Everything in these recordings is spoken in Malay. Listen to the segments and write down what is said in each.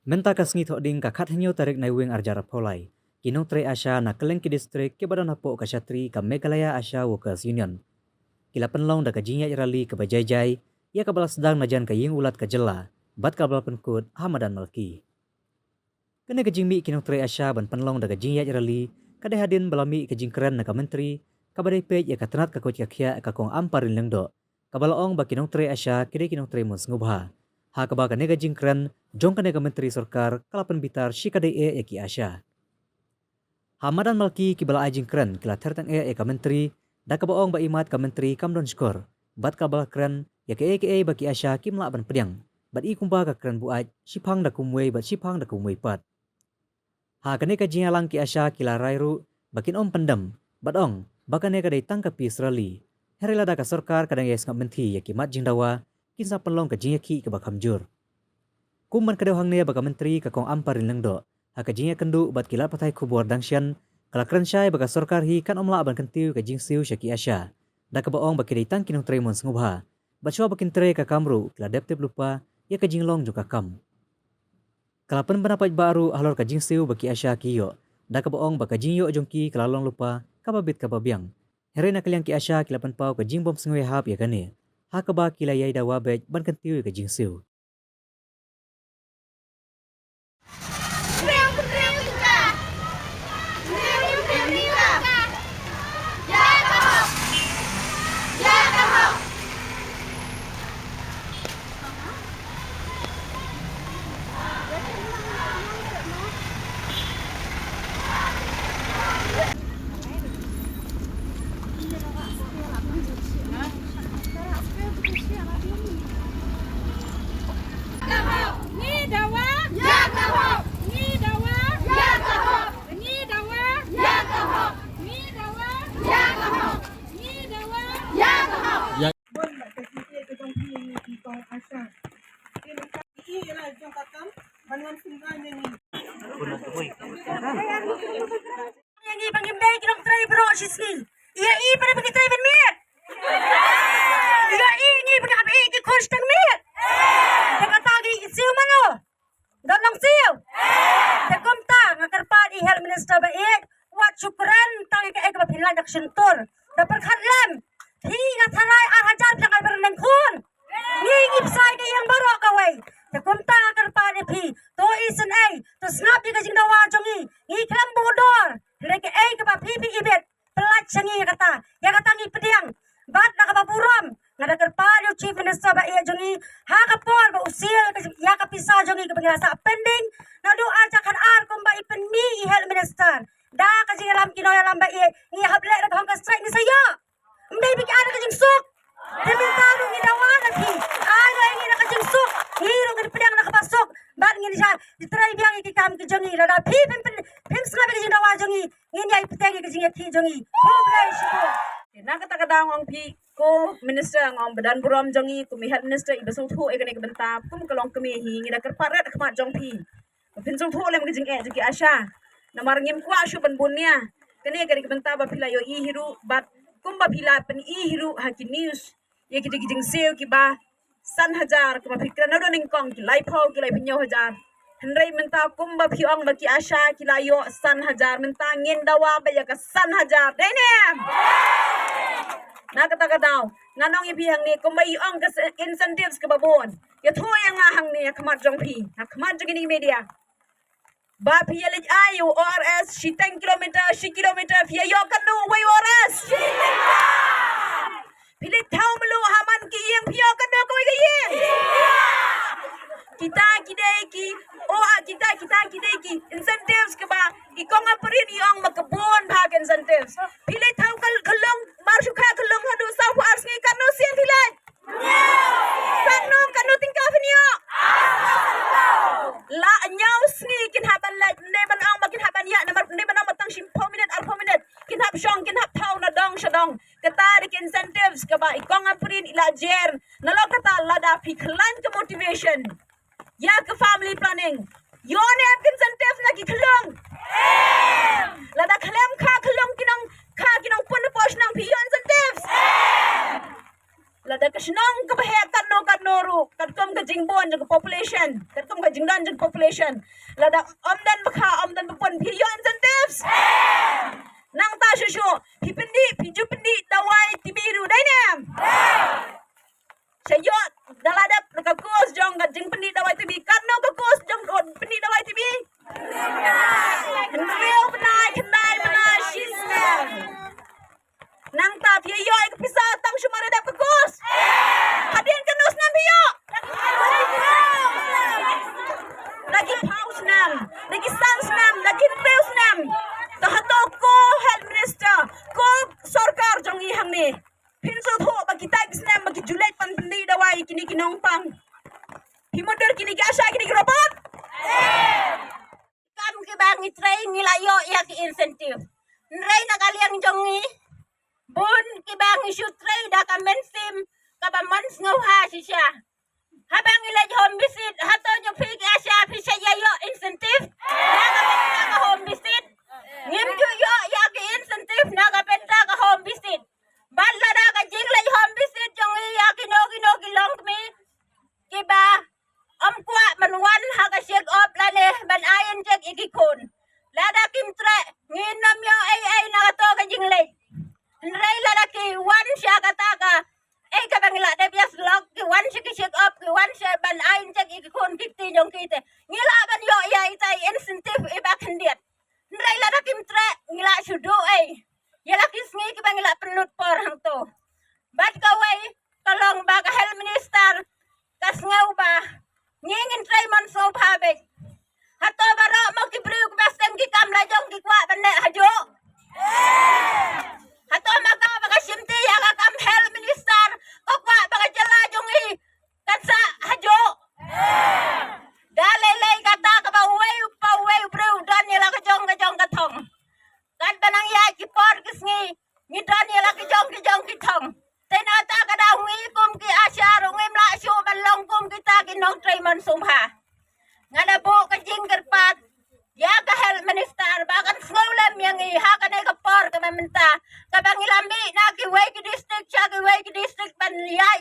Menta kasngi thoding ka khat hanyo tarik nai wing arjara pholai. Kinong tre asha na kelengki district ke badan hapo ka Shatri ka Meghalaya Asha Workers Union. Kila penlong da ka jinya irali ka bajai-jai, ia ka balas sedang najan ka ying ulat ka jela, bat ka bal penkut Hamadan Malki. Kene ka jingmi kinong tre asha ban penlong da ka jinya irali, ka hadin balami ka jingkeren na ka menteri, ka badai pej ia ka tenat ka kot kia ka kong amparin lengdo. Ka balaong ba kinong tre asha kide kinong tre mus ngubha. Ha ka ba ka nega jingkeren jong ka nega menteri sorkar kalapan bitar shikade ya ki asha. Hamadan Malki kibala ajing keren kila tertang ka menteri da ka baong ba imat ka menteri kamdon skor bat ka bala keren ya ke ba ki asha kimla ban pedang bat i kumba ka keren buaj sipang da kumwei bat sipang da kumwei pat. Ha ka nega jingalang ki asha kila rairu bakin om pendam bat ong baka nega dai tangka pi Israeli herela da ka sorkar kadang yes ngap menti ya ki mat jing dawa kinsa penlong ka jingaki ka bakam jur. Kumman kadau hang ne baka menteri ka kong amparin lengdo. Haka jinya kendu bat kilat patai kubur dangsyan kala keren syai baka sorkar hi kan omla ban kentiu ka jing siu syaki asya. Da ka baong baki daitang kinong tre mon sengubha. Bat syua bakin tre ka kamru kila dep lupa ya ka jing long juga kam. Kala pen pendapat baru halor ka jing siu baki asya kiyo. Da ka baong baka jing yo jongki kala long lupa kababit kababiang. Here na kaliang ki asya kila pen pau ka jing bom sengwe hap ya kane. Haka ba kila yai da wabej ban kentiu ka jing siu. Yang panggimday kinong try bro sismi. Iya para bagi try ben mit. Iya ini bagi abi ki konstang mit. Teka tagi siu mano. Danong siu. Tekomta ngakarpa di health minister ba wat syukran tagi ka ek ba pinlan action tour. Dapat khatlam. Hi ngathanai arhajar jangan berenang kun. Ni ngipsai ke yang baro kawai. Tekomta ngakarpa di pi. To isen ai. To snap di kajing dawa jongi. Iklam bodor. Lagi ke ba pipi ibet pelat sangi kata ya kata ngi pediang bat na ka buram ngada kerpalyo chief minister ba iya jongi ha ka por ba usil ya ka pisa jongi ka pangilasa pending na do aja kan ar kum ba ipen mi i health minister da ka jing lam kinoy lam ba iya ngi hable ra hong ka strike ni saya mdai bi ka ka jing sok diminta ru ngi dawan ati ay ra ngi ka jing sok hiro ngi pediang na ka pasok bat ngi siya ditray biang iki kam ki jongi ra da pi pim sabi ka jing dawa jongi ngin yai petegi ka jing ki jongi ko blai shiko na kata kada ngong pi ko minister ngong badan buram jongi ko mi health minister ibasong thu ekane ka benta kum kalong kami hi ngi da kerparet khmat jong pi pin jong thu lem ka jing jing asha na marngim kwa shu ban bunya kane ka benta ba pila yo i hiru bat kum ba pila pen i hiru haki news ye ki jing seo ki ba san hajar ko fikra na do ning kong ki lai phau ki lai pinyo hajar Hendrai minta kumba piong baki asha kilayo san hajar minta ngin dawa ba ya ka san hajar denem na kata daw nganong ipihang ni kumba iong ka incentives ka babon ya thu yang ngahang ni khmat jong pi khmat jong ni media ba piyalit ayu ors shi 10 kilometer fiya yo kanu way ors pilit thau melu haman ki yang piyo kanu ko ga yin kita kideki incentives ke ba ikong aprin iong makabon bag incentives pilih tahu kalong marshu kha kalong hadu sa wars ngi kanu sien pilih kanu tingkah niyo la nyaus ni kin haban la ne ban ang makin haban ya ne ban ang matang sim minute kin hab shong kin hab thau na dong shadong kata dik incentives ke ba ikong aprin ila jer nalo kata lada piklan ke motivation ya ke family planning yo ne incentive na ki khlong lada khlem kha khlong kinong pun posh nang pi incentives population. Lada omdan baka omdan bapon piyo incentives. Nang ta shushu hipindi piju pindi dawai tibiru dainem. Sayo daladap nakakos jong gadjing pendi dawai tibi karno kakos jong pendi dawai tibi. Real benai kendai benai system. Nang ta piyo ik pisa tang shumara dap kakos. Hadin kanus nam piyo. Lagi paus nam, lagi sans nam, lagi reus nam. Tahato ko health minister, ko sarkar jong ihang ni. Pinso tho bagi tagis nam bagi julet pan pendi dawai kini kinong pang. Himoder kini gasha kini robot. Kam ke bang itray nilayo ya ki incentive. Nray nakaliang jongi. Bun ke bang isu tray da ka mensim ka ba mans ngau ha siya. Habang ilaj home visit hato jo pig asya pisya yo incentive. Nakabenta ka home visit. Ngim yo ya ki incentive nakabenta ka home visit. Balla da ka jinglaj home visit jongi ya kino gilong mi. Kiba kwa manwan haka shake up lane ban ayan jek ikikun. Lada kimtre nginam yo ay nakato ka jinglaj. Nray lalaki wan siya kataka. Kabangila de bias log ki wan siya ki shake up ki wan siya ban ayan jek ikikun kiti jong kite. Ngila ban yo ya itay incentive iba kandiat. Nray lada kimtre ngila sudo ay. Yalaki sngi ki bangila penut por hang to. Bat kaway kalong ba ka health minister kas ngau ba ngingin tray man so phabek hato baro mo ki briuk basem ki kam la jong ki kwa bane hajo hato maga ba simti ya ka kam health minister ko kwa ba jala jong i kansa hajo dale lay kata ka ba way bru dan ya ka jong ka thong kan banang ya ki por kisngi ni dan ya ka jong ki thong tenata ka daw ngi kum ki asyar ngim la syu balong kum kita kinong tray man sumha ngana bo ka jingger pat ya ka health minister bakan ngolem yang i ha ka ne ka por ka mamenta ka bangilambi na ki way ki district cha ki way ki district ban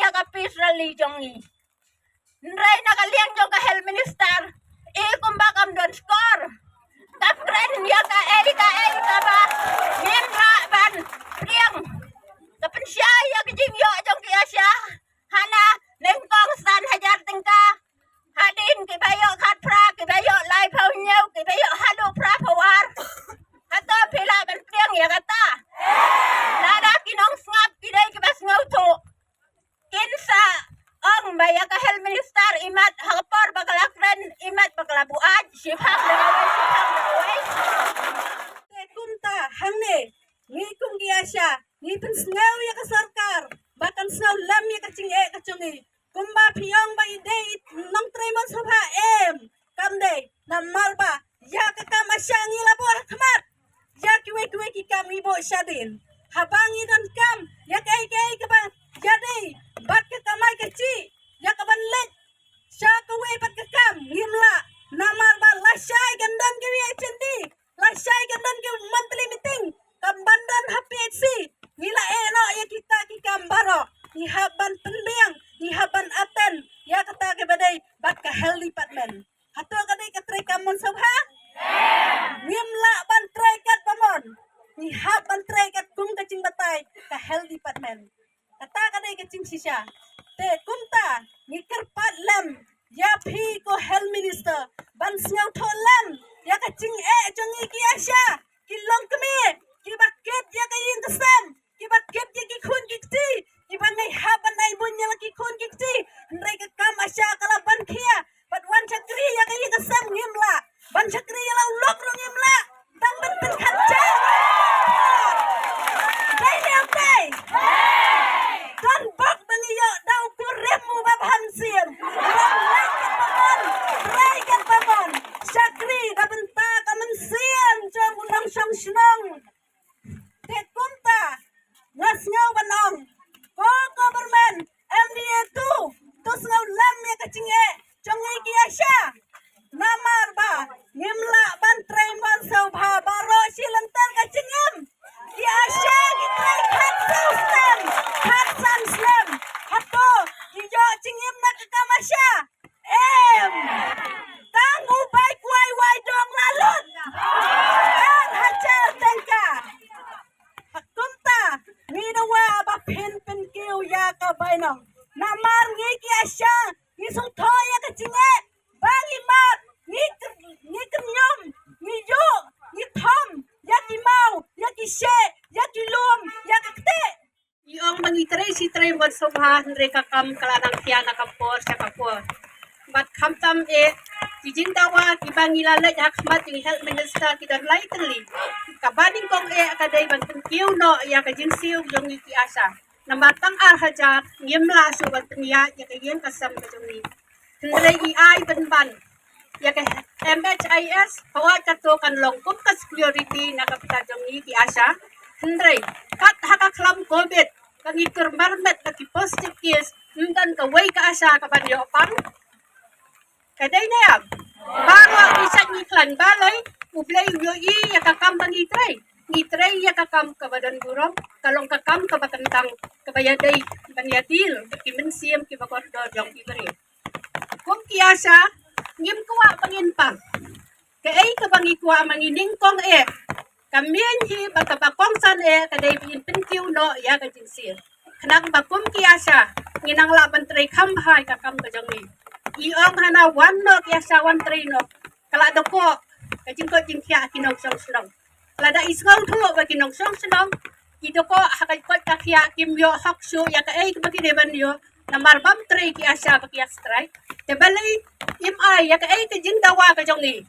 ya ka peaceful jong i nray na ka liang jong ka health minister e kum bakam don score kap kren ya ka ba ngim la ban liang kapan siya ya kijing yo jong ki asya hana lengkong san hajar tingka hadin ki bayo khat pra ki bayo lai phau nyau ki bayo hadu pra phawar hato phila ban priang ya kata nada kinong ngap ki dai ki bas ngau tho kinsa ong baya ka health minister imat hapor bagalakren imat baglabu aj sifak lawai kunta hangne ni kung giasya ni pen snau ya ka sarkar bakan snau lam ya ka chinge ka chungi kumba piyong ba ide nong tremon sabha em kamde namar ba ya ka kam asyangi labo khmat ya kiwe ki kam ibo syadin habangi dan kam ya kai ka ba jadi bat ka kamai ka chi ya ka ban lek sya ka we bat ka kam ngimla namar ba lasai gandan ki wi chendi lasai gandan ki monthly meeting kambandan HPHC nila eno ya kita ki kambaro ni haban penbiang ni haban aten ya kata ke badai bat ka health department hato kadai ka try kamon sabha ngimla ban try kat pamon ni haban try kat kum kacing batai ka health department kata kadai kacing sisa te kumta ni kerpat lam ya phi ko health minister ban sngau tholam ya kacing jongi ki asya ki long kemi ki baket ya kayin kesem ki baket ya ki khun ki ti ki bangai haban nai bunya laki khun ki ti ndai ka kam asya kala ban khia bat wan chakri ya kayin kesem ngimla ban chakri ya lau lok ro ngimla tang ban pen khacha dai ne okay dan bak bangi yo dau ku remu bab hansin rai kan pamon chakri da benta ka mensian jong unang sang sinong kunta ngasngau banong ko government MDA2 tus ngau lam ya kacing chongi ki asya namar ba ngimla ban tray man sau bha baro silantar kacingem ki asya ki tray khat stem khat san stem hato ki jo cingem na ka kamasya em tangu Asha ni sung thoya ka chinge bagi mat ni kemnyom ni yo ni thom ya ki mau ya ki she ya ki lum ya ka kte Yung mangitray si Tray wad sobha Andre kakam kalanang tiana kapor sa kapor. But kamtam kijing dawa kibang ilalay hakmat yung health minister kidan lightly. Kabaning kong akaday bang tengkiw no ya kajing siw yung iki asa. Namatang arhaja ngimla suwat niya ya kayeng kasam kajong ni. Andre iay banban. Ya kay MHIS hawat kato kan longkop ka security na kapitadong ni iki asa. Andre kat hakaklam COVID kang iturmarmet na positive case nundan ka way ka asa kabanyo pang kaday na yan bago isa ngiklan balay ublay yo i yakakam bang ngitray yakakam kabadan burong kalong kakam kabakantang kabayaday banyatil kimensiam kibakordo jong iberi kung kiyasa ngim kuwa pangin pang kay kabangi kuwa mangining kong Kamien hi bakabakong san kaday pinpiw no ya kajinsir. Kanang bakum kiyasa nginang laban tray kamhay kakam kajang ni. Iong hana wan no kiyasa wan tray no. Kalado ko kajing ko jing kya kinong song sunong. Kalada isgaw to ba kinong song sunong. Ito ko hakay ko kakya kimyo haksyo ya kaay kabakideban yo na marbam tray kiyasa bakiyas tray. Tebalay imay ya kaay kajing dawa kajang ni.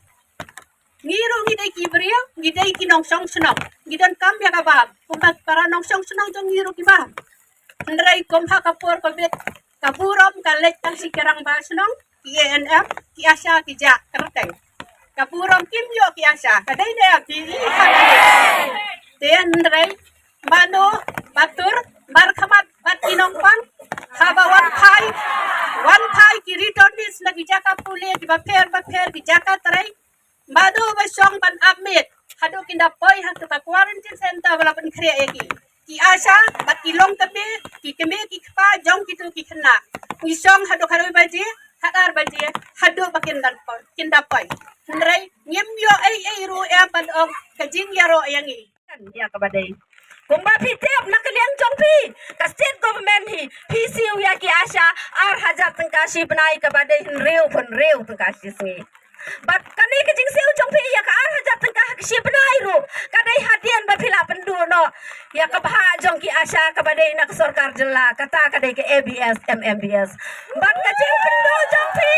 Ngiro ngiday kibriya, ngiday kinongsong sunong. Ngidan kam ya kabab. Kumbat para nongsong sunong jong ngiro kibab. Ndray kumha kapur kabit. Kaburom kalit ang sikirang ba sunong. IANF, kiasya kija karatay. Kaburom kimyo kiasya. Kaday na ya, kiihan. Dayan ndray, mano, batur, barkamat, bat kinongpang. Haba one pie, kiritonis, nagijaka puli, kibaper, kijaka taray. Madu basyong pan admit hadu kindapoy hatu ka quarantine center wala pan kriya eki ki asa bat kilong tabi ki keme ki pa jong kitu ki khna isong hadu kharoy baji hadar baji hadu bakin dan po kindapoy ndrai nyemyo ai ru ya pan ong kajing yaro yangi ya kabadai kumba pitep nakaliang jongpi ka state government hi PCU ya ki asa ar hajat tangkashi banai kabadai reu tangkashi singi Bat kani kajing siu jong pi ya ka ar hajat tengkah kisi benai ru kadai hatian ba pila pendu no ya ka bha jong ki asa ka badai nak sarkar jela kata kadai ke ABS MMBS bat kajing pendu jong pi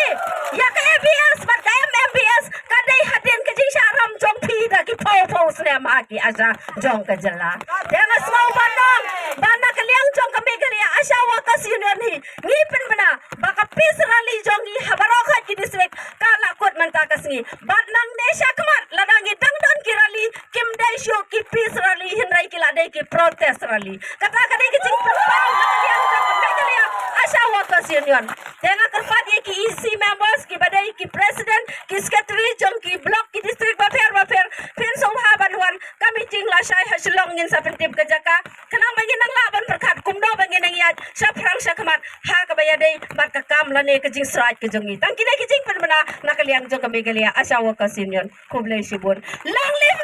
ya ka ABS bat ka MMBS kadai hatian kajing syaram jong pi da ki pau sne ma ki asa jong ka jela jangan semau bandang bana kaliang jong ka megari asa wakas union hi ngipen bana baka pis rally jong hi habarokat ki district kala kot takasngi bat nang nesha kamat ladangi dangdon kirali kim dai show ki peace rally hinrai ki ladai ki protest rally kata kadai ki jing pau nakaliang nakaliang asha workers union tenga kerpat ye ki EC members ki badai ki president ki secretary jong ki block ki district bafer pin song ha banwan kami jing la shai haslong ngin sa pentip ka jaka kana bagi nang laban perkat kumdo bagi nang yat sha prang sha kamat ha ka bayadai bat ka kam lane ka jing strike ka jongi tang kinai ki jing pen mana nakaliang jong kami galia asha workers union kublai sibun long live